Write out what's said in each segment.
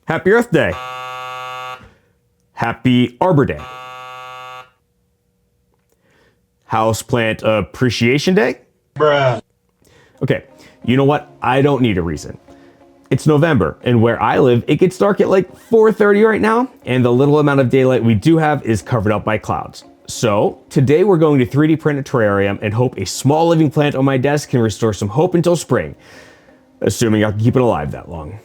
Happy Earth Day. Happy Arbor Day. Houseplant Appreciation Day. Bruh. Okay, you know what? I don't need a reason. It's November, and where I live, it gets dark at like 4:30 right now, and the little amount of daylight we do have is covered up by clouds. So, today we're going to 3D print a terrarium and hope a small living plant on my desk can restore some hope until spring. Assuming I can keep it alive that long.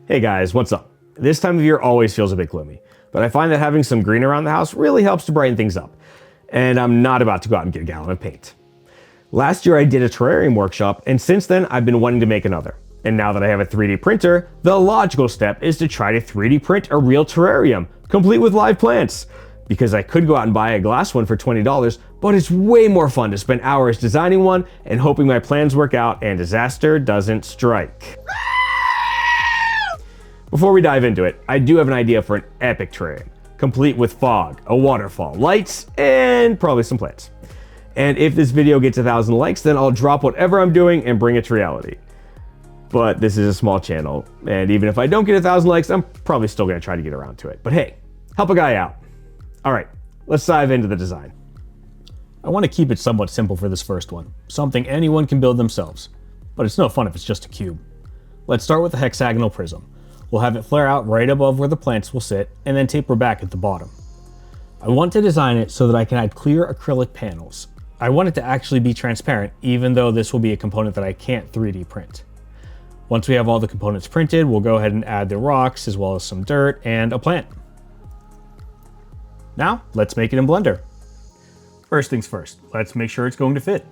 Hey guys, what's up? This time of year always feels a bit gloomy, but I find that having some green around the house really helps to brighten things up. And I'm not about to go out and get a gallon of paint. Last year I did a terrarium workshop, and since then I've been wanting to make another. And now that I have a 3D printer, the logical step is to try to 3D print a real terrarium, complete with live plants. Because I could go out and buy a glass one for $20, but it's way more fun to spend hours designing one and hoping my plans work out and disaster doesn't strike. Before we dive into it, I do have an idea for an epic terrarium, complete with fog, a waterfall, lights, and probably some plants. And if this video gets 1,000 likes, then I'll drop whatever I'm doing and bring it to reality. But this is a small channel, and even if I don't get 1,000 likes, I'm probably still gonna try to get around to it. But hey, help a guy out. All right, let's dive into the design. I want to keep it somewhat simple for this first one, something anyone can build themselves. But it's no fun if it's just a cube. Let's start with a hexagonal prism. We'll have it flare out right above where the plants will sit, and then taper back at the bottom. I want to design it so that I can add clear acrylic panels. I want it to actually be transparent, even though this will be a component that I can't 3D print. Once we have all the components printed, we'll go ahead and add the rocks, as well as some dirt and a plant. Now, let's make it in Blender. First things first, let's make sure it's going to fit.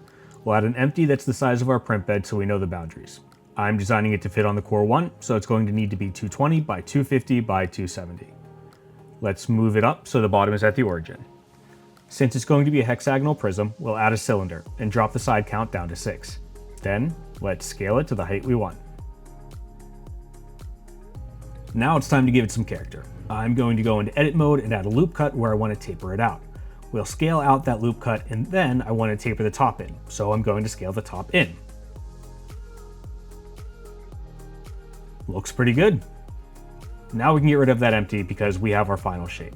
We'll add an empty that's the size of our print bed so we know the boundaries. I'm designing it to fit on the core 1, so it's going to need to be 220 by 250 by 270. Let's move it up so the bottom is at the origin. Since it's going to be a hexagonal prism, we'll add a cylinder and drop the side count down to 6. Then, let's scale it to the height we want. Now it's time to give it some character. I'm going to go into edit mode and add a loop cut where I want to taper it out. We'll scale out that loop cut, and then I want to taper the top in, so I'm going to scale the top in. Looks pretty good. Now we can get rid of that empty because we have our final shape.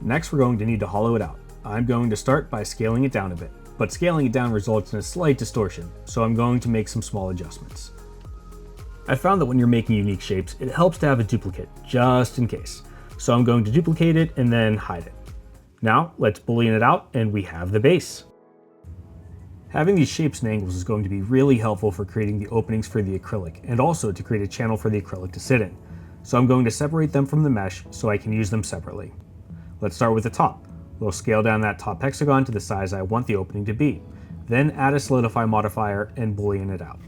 Next, we're going to need to hollow it out. I'm going to start by scaling it down a bit, but scaling it down results in a slight distortion, so I'm going to make some small adjustments. I found that when you're making unique shapes, it helps to have a duplicate, just in case. So I'm going to duplicate it and then hide it. Now, let's boolean it out and we have the base. Having these shapes and angles is going to be really helpful for creating the openings for the acrylic, and also to create a channel for the acrylic to sit in. So I'm going to separate them from the mesh so I can use them separately. Let's start with the top. We'll scale down that top hexagon to the size I want the opening to be. Then add a solidify modifier and boolean it out.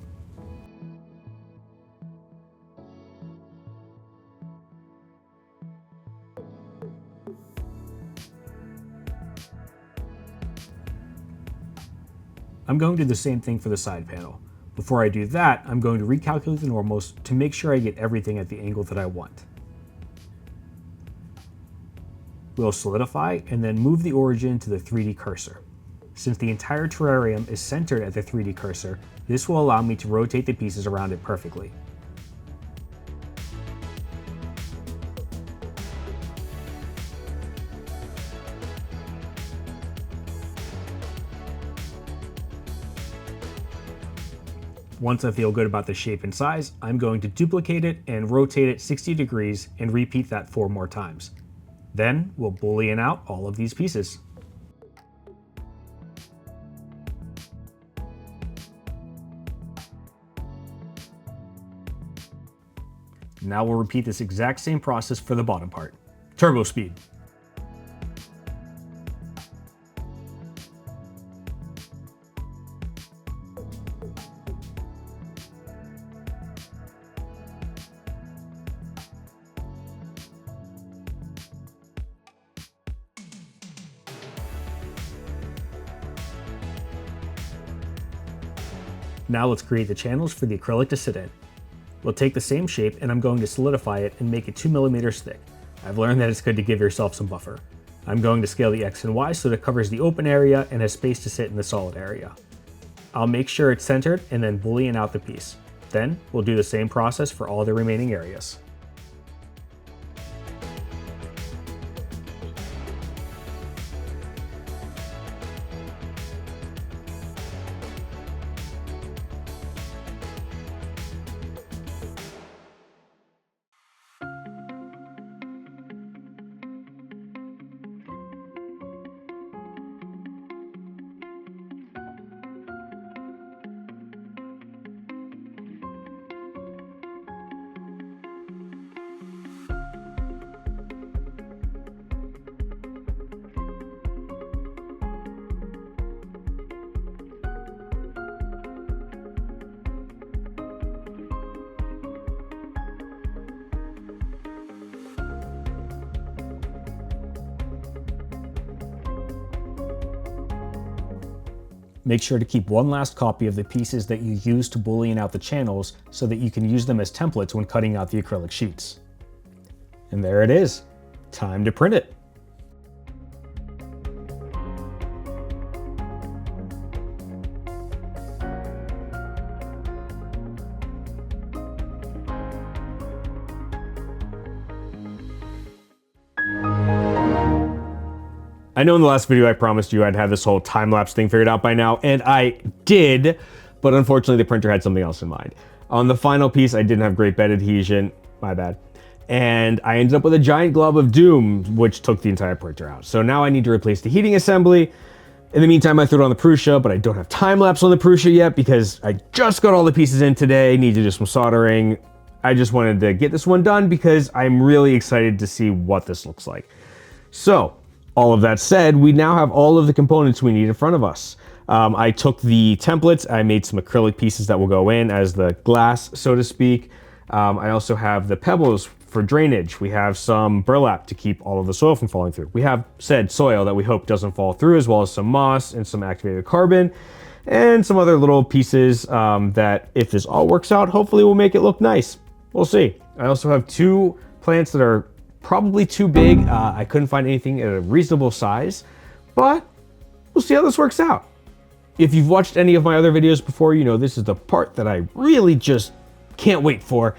I'm going to do the same thing for the side panel. Before I do that, I'm going to recalculate the normals to make sure I get everything at the angle that I want. We'll solidify and then move the origin to the 3D cursor. Since the entire terrarium is centered at the 3D cursor, this will allow me to rotate the pieces around it perfectly. Once I feel good about the shape and size, I'm going to duplicate it and rotate it 60 degrees and repeat that 4 more times. Then we'll boolean out all of these pieces. Now we'll repeat this exact same process for the bottom part. Turbo speed. Now let's create the channels for the acrylic to sit in. We'll take the same shape and I'm going to solidify it and make it 2 millimeters thick. I've learned that it's good to give yourself some buffer. I'm going to scale the X and Y so that it covers the open area and has space to sit in the solid area. I'll make sure it's centered and then boolean out the piece. Then we'll do the same process for all the remaining areas. Make sure to keep one last copy of the pieces that you use to boolean out the channels so that you can use them as templates when cutting out the acrylic sheets. And there it is. Time to print it. I know in the last video I promised you I'd have this whole time-lapse thing figured out by now, and I did, but unfortunately the printer had something else in mind. On the final piece, I didn't have great bed adhesion, my bad, and I ended up with a giant glob of doom, which took the entire printer out. So now I need to replace the heating assembly. In the meantime, I threw it on the Prusa, but I don't have time-lapse on the Prusa yet because I just got all the pieces in today, need to do some soldering. I just wanted to get this one done because I'm really excited to see what this looks like. So, all of that said, we now have all of the components we need in front of us. I took the templates, I made some acrylic pieces that will go in as the glass, so to speak. I also have the pebbles for drainage. We have some burlap to keep all of the soil from falling through. We have said soil that we hope doesn't fall through, as well as some moss and some activated carbon, and some other little pieces that, if this all works out, hopefully will make it look nice. We'll see. I also have two plants that are probably too big. I couldn't find anything at a reasonable size, but we'll see how this works out. If you've watched any of my other videos before, you know this is the part that I really just can't wait for,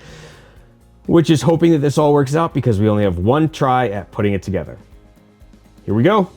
which is hoping that this all works out because we only have one try at putting it together. Here we go.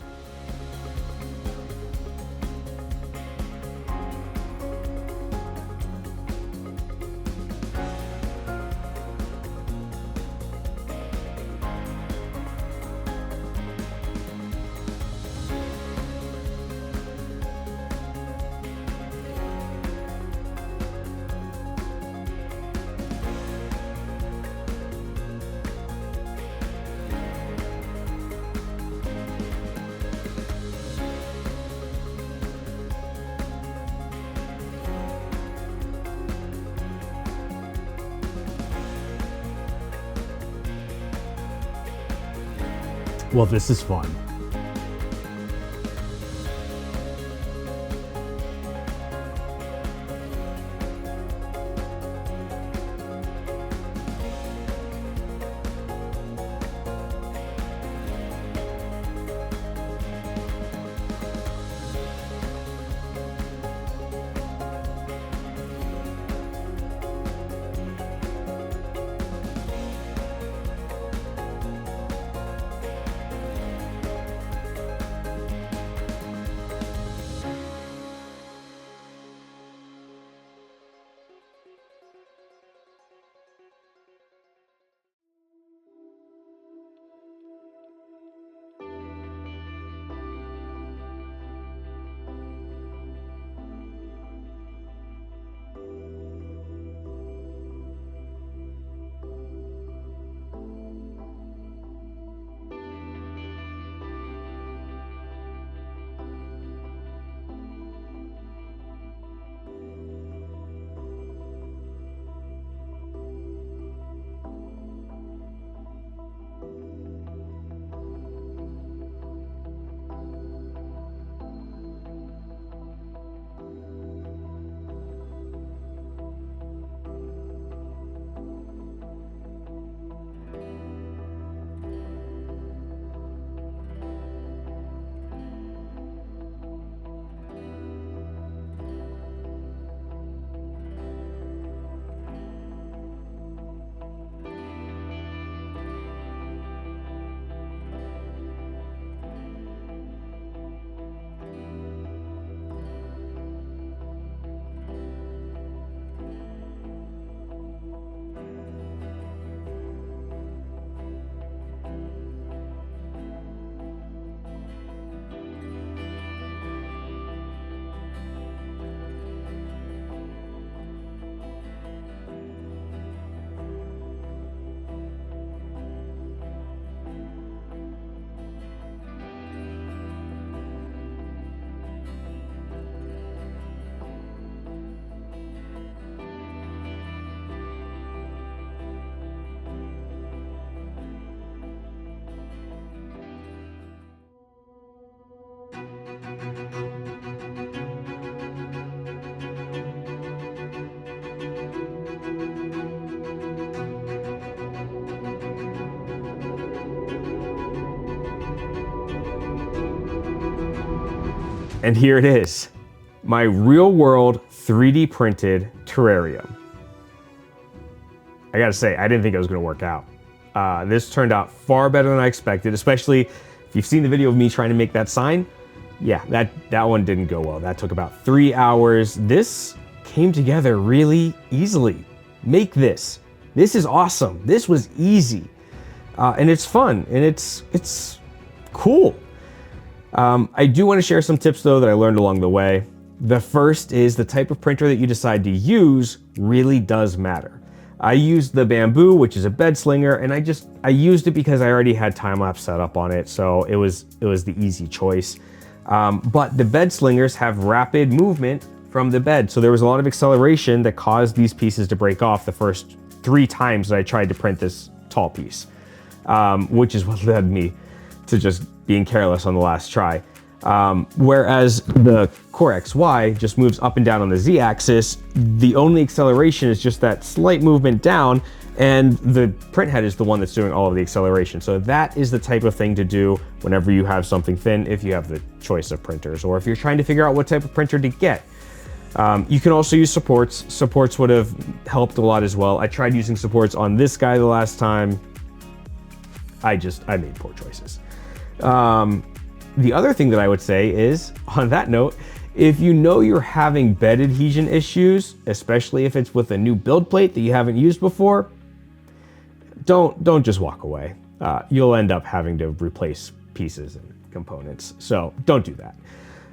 Well, this is fun. And here it is, my real world 3D printed terrarium. I gotta say, I didn't think it was gonna work out. This turned out far better than I expected, especially if you've seen the video of me trying to make that sign. Yeah, that one didn't go well. That took about 3 hours. This came together really easily. Make this. This is awesome. This was easy. And it's fun, and it's cool. I do want to share some tips though that I learned along the way. The first is the type of printer that you decide to use really does matter. I used the bamboo, which is a bed slinger, and I used it because I already had time-lapse set up on it, so it was the easy choice. But the bed slingers have rapid movement from the bed, so there was a lot of acceleration that caused these pieces to break off the first 3 times that I tried to print this tall piece, which is what led me to just being careless on the last try. Whereas the Core XY just moves up and down on the Z-axis, the only acceleration is just that slight movement down, and the print head is the one that's doing all of the acceleration. So that is the type of thing to do whenever you have something thin, if you have the choice of printers, or if you're trying to figure out what type of printer to get. You can also use supports. Supports would have helped a lot as well. I tried using supports on this guy the last time. I made poor choices. The other thing that I would say is, on that note, if you know you're having bed adhesion issues, especially if it's with a new build plate that you haven't used before, don't just walk away. You'll end up having to replace pieces and components, so don't do that.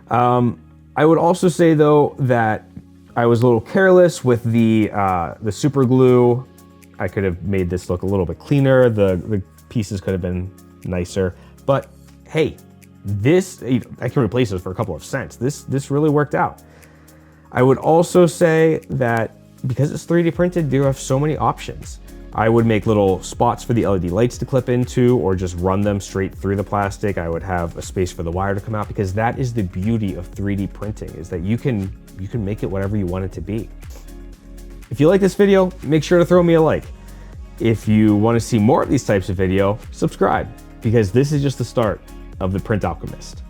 I would also say though that I was a little careless with the super glue. I could have made this look a little bit cleaner. The pieces could have been nicer, but hey, I can replace this for a couple of cents. This really worked out. I would also say that because it's 3D printed, you have so many options. I would make little spots for the LED lights to clip into, or just run them straight through the plastic. I would have a space for the wire to come out, because that is the beauty of 3D printing, is that you can make it whatever you want it to be. If you like this video, make sure to throw me a like. If you want to see more of these types of video, subscribe, because this is just the start of the Print Alchemist.